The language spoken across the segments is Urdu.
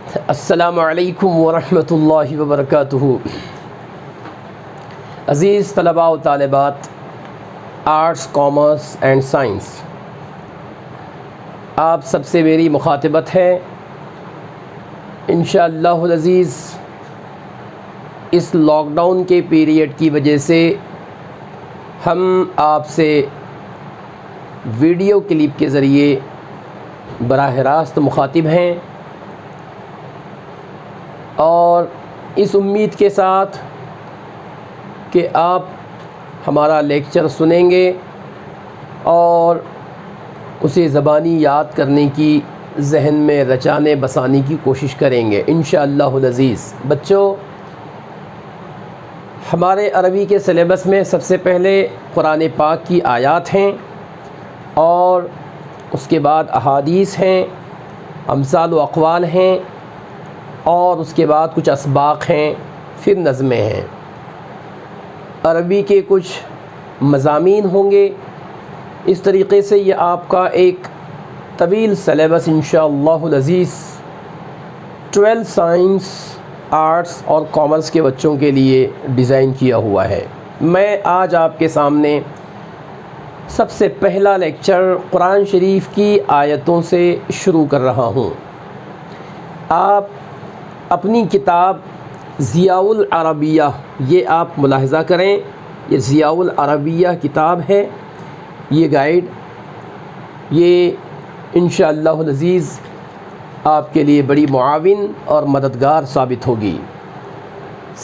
السلام علیکم ورحمۃ اللہ وبرکاتہ۔ عزیز طلباء و طالبات آرٹس، کامرس اینڈ سائنس، آپ سب سے میری مخاطبت ہے۔ انشاءاللہ العزیز اس لاک ڈاؤن کے پیریڈ کی وجہ سے ہم آپ سے ویڈیو کلپ کے ذریعے براہ راست مخاطب ہیں، اور اس امید کے ساتھ کہ آپ ہمارا لیکچر سنیں گے اور اسے زبانی یاد کرنے کی، ذہن میں رچانے بسانے کی کوشش کریں گے انشاءاللہ العزیز۔ بچوں، ہمارے عربی کے سلیبس میں سب سے پہلے قرآن پاک کی آیات ہیں، اور اس کے بعد احادیث ہیں، امثال و اقوال ہیں، اور اس کے بعد کچھ اسباق ہیں، پھر نظمیں ہیں۔ عربی کے کچھ مضامین ہوں گے۔ اس طریقے سے یہ آپ کا ایک طویل سلیبس انشاءاللہ العزیز 12 سائنس، آرٹس اور کامرس کے بچوں کے لیے ڈیزائن کیا ہوا ہے۔ میں آج آپ کے سامنے سب سے پہلا لیکچر قرآن شریف کی آیتوں سے شروع کر رہا ہوں۔ آپ اپنی کتاب ضیاء العربیہ، یہ آپ ملاحظہ کریں، یہ ضیاء العربیہ کتاب ہے، یہ گائیڈ، یہ انشاءاللہ العزیز آپ کے لیے بڑی معاون اور مددگار ثابت ہوگی۔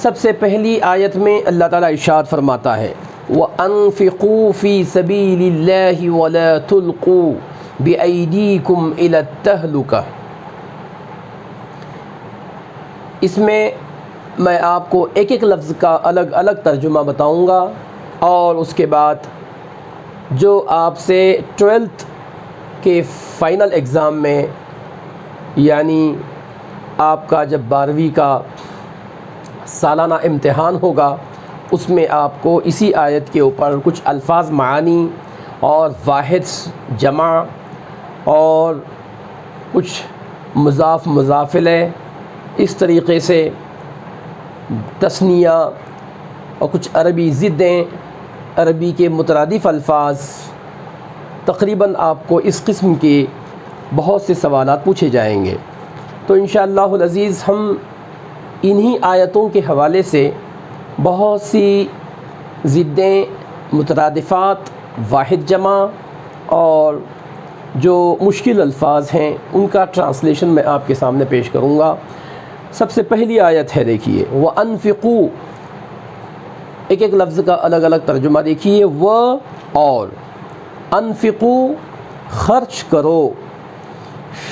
سب سے پہلی آیت میں اللہ تعالیٰ ارشاد فرماتا ہے وَأَنفِقُوا فِي سَبِيلِ اللَّهِ وَلَا تُلْقُوا بِأَيْدِيكُمْ إِلَى التَّهْلُكَةِ۔ اس میں آپ کو ایک ایک لفظ کا الگ الگ ترجمہ بتاؤں گا، اور اس کے بعد جو آپ سے 12th کے فائنل ایگزام میں، یعنی آپ کا جب 12ویں کا سالانہ امتحان ہوگا، اس میں آپ کو اسی آیت کے اوپر کچھ الفاظ معانی اور واحد جمع اور کچھ مضاف مضاف الیہ، اس طریقے سے تثنیہ اور کچھ عربی ضدیں، عربی کے مترادف الفاظ، تقریباً آپ کو اس قسم کے بہت سے سوالات پوچھے جائیں گے۔ تو انشاءاللہ العزیز ہم انہی آیتوں کے حوالے سے بہت سی ضدیں، مترادفات، واحد جمع اور جو مشکل الفاظ ہیں ان کا ٹرانسلیشن میں آپ کے سامنے پیش کروں گا۔ سب سے پہلی آیت ہے، دیکھیے وَأَنفِقُوا، ایک ایک لفظ کا الگ الگ ترجمہ دیکھیے۔ اور انفقوا، خرچ کرو،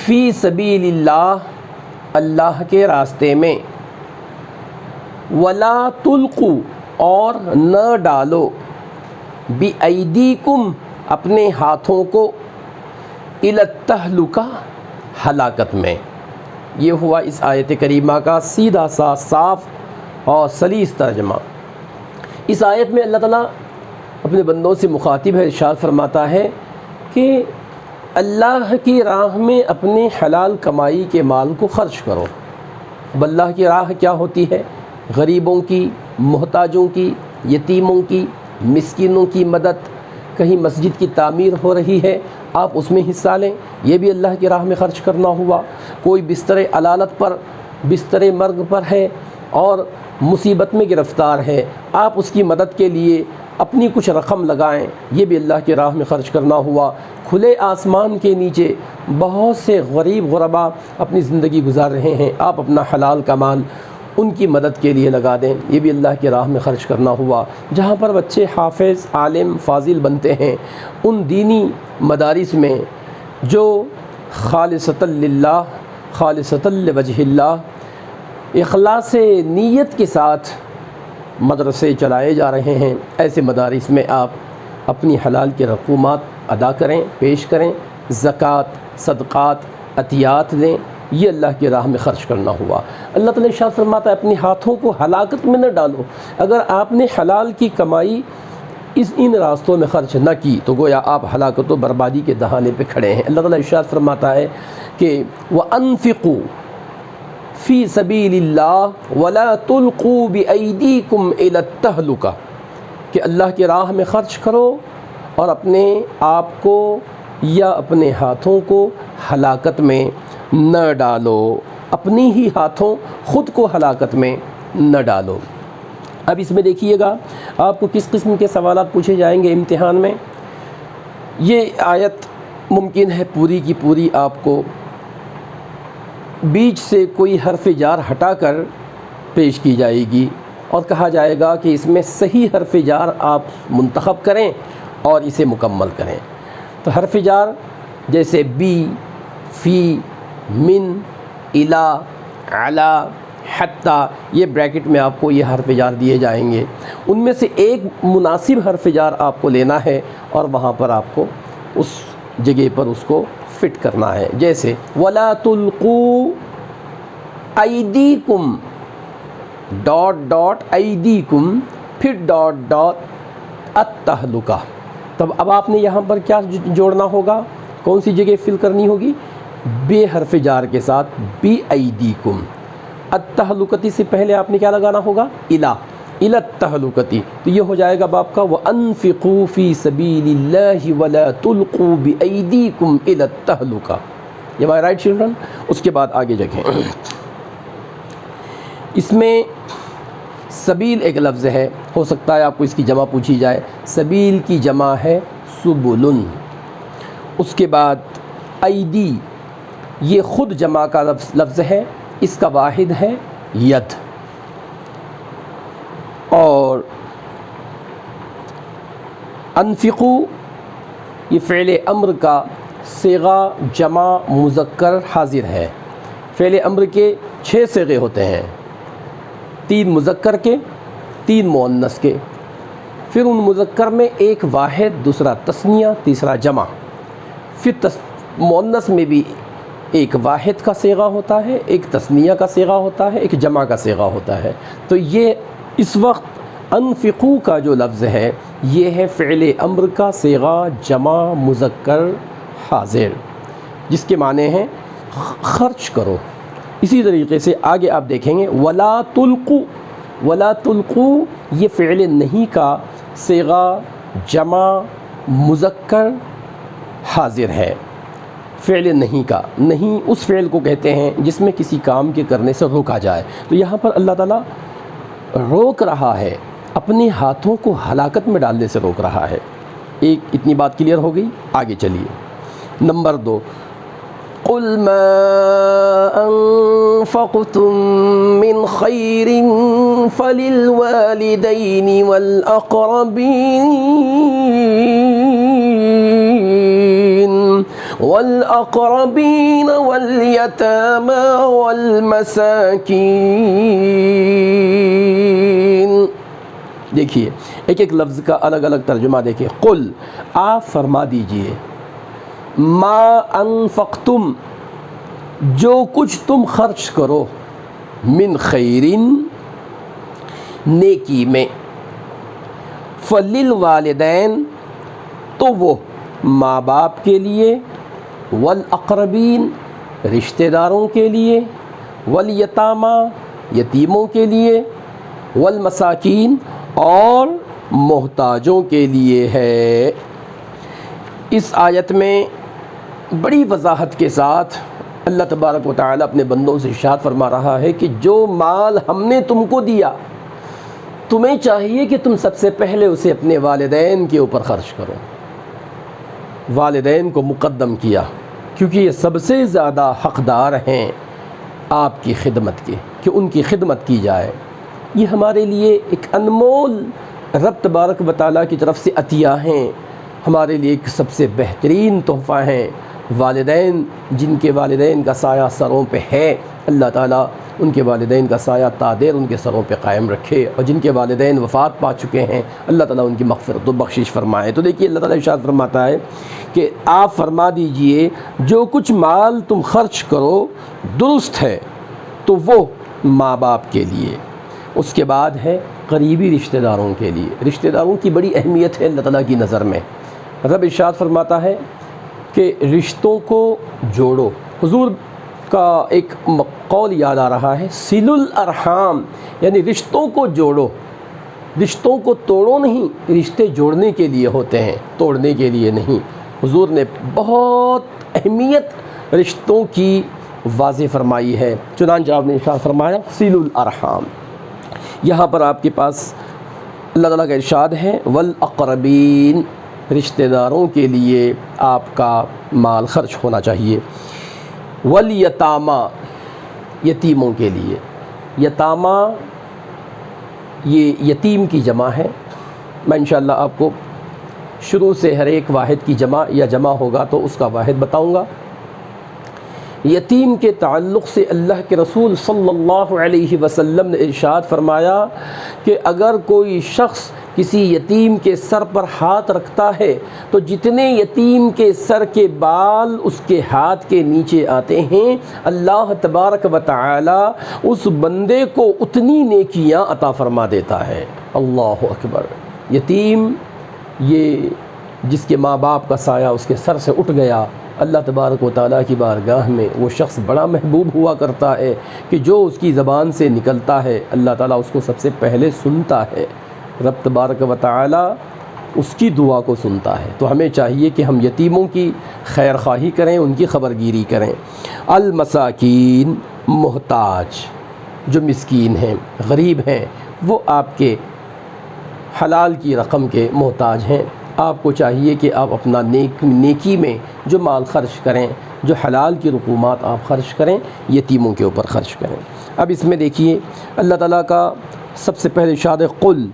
فی سبیل اللہ، اللہ کے راستے میں، ولا تلقوا، اور نہ ڈالو، بِأَيْدِيكُمْ، اپنے ہاتھوں کو، إِلَى التَّهْلُكَةِ، ہلاکت میں۔ یہ ہوا اس آیت کریمہ کا سیدھا سا صاف اور سلیس ترجمہ۔ اس آیت میں اللہ تعالیٰ اپنے بندوں سے مخاطب ہے، ارشاد فرماتا ہے کہ اللہ کی راہ میں اپنے حلال کمائی کے مال کو خرچ کرو۔ اب اللہ کی راہ کیا ہوتی ہے؟ غریبوں کی، محتاجوں کی، یتیموں کی، مسکینوں کی مدد۔ کہیں مسجد کی تعمیر ہو رہی ہے، آپ اس میں حصہ لیں، یہ بھی اللہ کی راہ میں خرچ کرنا ہوا۔ کوئی بستر علالت پر، بستر مرگ پر ہے اور مصیبت میں گرفتار ہے، آپ اس کی مدد کے لیے اپنی کچھ رقم لگائیں، یہ بھی اللہ کی راہ میں خرچ کرنا ہوا۔ کھلے آسمان کے نیچے بہت سے غریب غربا اپنی زندگی گزار رہے ہیں، آپ اپنا حلال کا مال ان کی مدد کے لیے لگا دیں، یہ بھی اللہ کی راہ میں خرچ کرنا ہوا۔ جہاں پر بچے حافظ، عالم، فاضل بنتے ہیں، ان دینی مدارس میں جو خالصۃ للہ، خالصۃ لوجہ اللہ، اخلاص نیت کے ساتھ مدرسے چلائے جا رہے ہیں، ایسے مدارس میں آپ اپنی حلال کی رقومات ادا کریں، پیش کریں، زکوٰۃ، صدقات، عطیات دیں، یہ اللہ کی راہ میں خرچ کرنا ہوا۔ اللہ تعالیٰ ارشاد فرماتا ہے اپنے ہاتھوں کو ہلاکت میں نہ ڈالو۔ اگر آپ نے حلال کی کمائی ان راستوں میں خرچ نہ کی تو گویا آپ ہلاکت و بربادی کے دہانے پہ کھڑے ہیں۔ اللہ تعالیٰ ارشاد فرماتا ہے کہ وَأَنفِقُوا، فی سبیل اللہ ولا تلقوا بایدیکم الی التہلکہ، کہ اللہ کی راہ میں خرچ کرو اور اپنے آپ کو یا اپنے ہاتھوں کو ہلاکت میں نہ ڈالو، اپنی ہی ہاتھوں خود کو ہلاکت میں نہ ڈالو۔ اب اس میں دیکھیے گا آپ کو کس قسم کے سوالات پوچھے جائیں گے امتحان میں۔ یہ آیت ممکن ہے پوری کی پوری آپ کو بیچ سے کوئی حرف جار ہٹا کر پیش کی جائے گی اور کہا جائے گا کہ اس میں صحیح حرف جار آپ منتخب کریں اور اسے مکمل کریں۔ تو حرف جار جیسے بی، فی، من، الا، علا، حتی، یہ بریکٹ میں آپ کو یہ حرف جار دیے جائیں گے۔ ان میں سے ایک مناسب حرف جار آپ کو لینا ہے اور وہاں پر آپ کو اس جگہ پر اس کو فٹ کرنا ہے۔ جیسے وَلَا تُلْقُوا أَيْدِيكُمْ ڈاٹ ڈاٹ ایدیکم پھر ڈاٹ ڈاٹ التہلکہ۔ تب اب آپ نے یہاں پر کیا جوڑنا ہوگا، کون سی جگہ فل کرنی ہوگی؟ بے حرف جار کے ساتھ بی ایدیکم۔ التہلکتی سے پہلے آپ نے کیا لگانا ہوگا؟ الا، الی التہلکتی، تو یہ ہو جائے گا باپ کا وَأَنفِقُوا فِي سَبِيلِ اللَّهِ وَلَا تُلْقُوا بِأَيْدِيكُمْ إِلَى التَّهْلُكَةِ۔ یہ مائی رائٹ چلڈرن؟ اس کے بعد آگے دیکھیں، اس میں سبیل ایک لفظ ہے، ہو سکتا ہے آپ کو اس کی جمع پوچھی جائے۔ سبیل کی جمع ہے سبلن۔ اس کے بعد ایدی، یہ خود جمع کا لفظ ہے، اس کا واحد ہے ید۔ اور انفقو، یہ فعل امر کا صیغہ جمع مذکر حاضر ہے۔ فعل امر کے 6 صیغے ہوتے ہیں، 3 مذکر کے، 3 مؤنث کے، پھر ان مذکر میں ایک واحد، دوسرا تثنیہ، تیسرا جمع، پھر مؤنث میں بھی ایک واحد کا صیغہ ہوتا ہے، ایک تثنیہ کا صیغہ ہوتا ہے، ایک جمع کا صیغہ ہوتا ہے۔ تو یہ اس وقت انفقو کا جو لفظ ہے یہ ہے فعل امر کا صیغہ جمع مذکر حاضر، جس کے معنی ہیں خرچ کرو۔ اسی طریقے سے آگے آپ دیکھیں گے ولا تلقوا، ولا تلقوا یہ فعل نہیں کا صیغہ جمع مذکر حاضر ہے۔ فعل نہیں کا، نہیں اس فعل کو کہتے ہیں جس میں کسی کام کے کرنے سے روکا جائے۔ تو یہاں پر اللہ تعالیٰ روک رہا ہے، اپنے ہاتھوں کو ہلاکت میں ڈالنے سے روک رہا ہے۔ ایک اتنی بات کلیئر ہو گئی، آگے چلیے۔ نمبر 2، قُلْ مَا أَنفَقْتُم مِّنْ خَيْرٍ فَلِلْوَالِدَيْنِ وَالْأَقْرَبِينَ وَالْيَتَامَى وَالْمَسَاكِينِ۔ دیکھیے ایک ایک لفظ کا الگ الگ ترجمہ دیکھیے۔ قل، آپ فرما دیجئے، ما انفقتم، جو کچھ تم خرچ کرو، من خیرن، نیکی میں، فللوالدین، تو وہ ماں باپ کے لیے، والاقربین، رشتہ داروں کے لیے، والیتامہ، یتیموں کے لیے، والمساکین، اور محتاجوں کے لیے ہے۔ اس آیت میں بڑی وضاحت کے ساتھ اللہ تبارک و تعالیٰ اپنے بندوں سے ارشاد فرما رہا ہے کہ جو مال ہم نے تم کو دیا، تمہیں چاہیے کہ تم سب سے پہلے اسے اپنے والدین کے اوپر خرچ کرو۔ والدین کو مقدم کیا کیونکہ یہ سب سے زیادہ حقدار ہیں آپ کی خدمت کے، کہ ان کی خدمت کی جائے۔ یہ ہمارے لیے ایک انمول رب تبارک و تعالیٰ کی طرف سے عطیہ ہیں، ہمارے لیے ایک سب سے بہترین تحفہ ہیں۔ والدین، جن کے والدین کا سایہ سروں پہ ہے، اللہ تعالیٰ ان کے والدین کا سایہ تا دیر ان کے سروں پہ قائم رکھے، اور جن کے والدین وفات پا چکے ہیں اللہ تعالیٰ ان کی مغفرت و بخشش فرمائے۔ تو دیکھیے اللہ تعالیٰ ارشاد فرماتا ہے کہ آپ فرما دیجئے جو کچھ مال تم خرچ کرو درست ہے تو وہ ماں باپ کے لیے، اس کے بعد ہے قریبی رشتہ داروں کے لیے۔ رشتہ داروں کی بڑی اہمیت ہے اللہ تعالیٰ کی نظر میں۔ رب ارشاد فرماتا ہے کہ رشتوں کو جوڑو۔ حضور کا ایک قول یاد آ رہا ہے، سِلُ الارحام، یعنی رشتوں کو جوڑو، رشتوں کو توڑو نہیں، رشتے جوڑنے کے لیے ہوتے ہیں، توڑنے کے لیے نہیں۔ حضور نے بہت اہمیت رشتوں کی واضح فرمائی ہے، چنانچہ آپ نے ارشاد فرمایا سِلُ الارحام۔ یہاں پر آپ کے پاس اللہ تعالیٰ کا ارشاد ہے والاقربین، رشتہ داروں کے لیے آپ کا مال خرچ ہونا چاہیے، والیتاما، یتیموں کے لیے۔ یتاما یہ یتیم کی جمع ہے، میں انشاءاللہ آپ کو شروع سے ہر ایک واحد کی جمع یا جمع ہوگا تو اس کا واحد بتاؤں گا۔ یتیم کے تعلق سے اللہ کے رسول صلی اللہ علیہ وسلم نے ارشاد فرمایا کہ اگر کوئی شخص کسی یتیم کے سر پر ہاتھ رکھتا ہے تو جتنے یتیم کے سر کے بال اس کے ہاتھ کے نیچے آتے ہیں، اللہ تبارک و تعالی اس بندے کو اتنی نیکیاں عطا فرما دیتا ہے۔ اللہ اکبر۔ یتیم یہ جس کے ماں باپ کا سایہ اس کے سر سے اٹھ گیا، اللہ تبارک و تعالیٰ کی بارگاہ میں وہ شخص بڑا محبوب ہوا کرتا ہے کہ جو اس کی زبان سے نکلتا ہے اللہ تعالیٰ اس کو سب سے پہلے سنتا ہے۔ رب تبارک و تعالیٰ اس کی دعا کو سنتا ہے، تو ہمیں چاہیے کہ ہم یتیموں کی خیر خواہی کریں، ان کی خبرگیری کریں۔ المساکین، محتاج، جو مسکین ہیں، غریب ہیں، وہ آپ کے حلال کی رقم کے محتاج ہیں، آپ کو چاہیے کہ آپ اپنا نیکی میں جو مال خرچ کریں، جو حلال کی رقومات آپ خرچ کریں، یتیموں کے اوپر خرچ کریں۔ اب اس میں دیکھیے اللہ تعالیٰ کا سب سے پہلے ارشاد ہے قل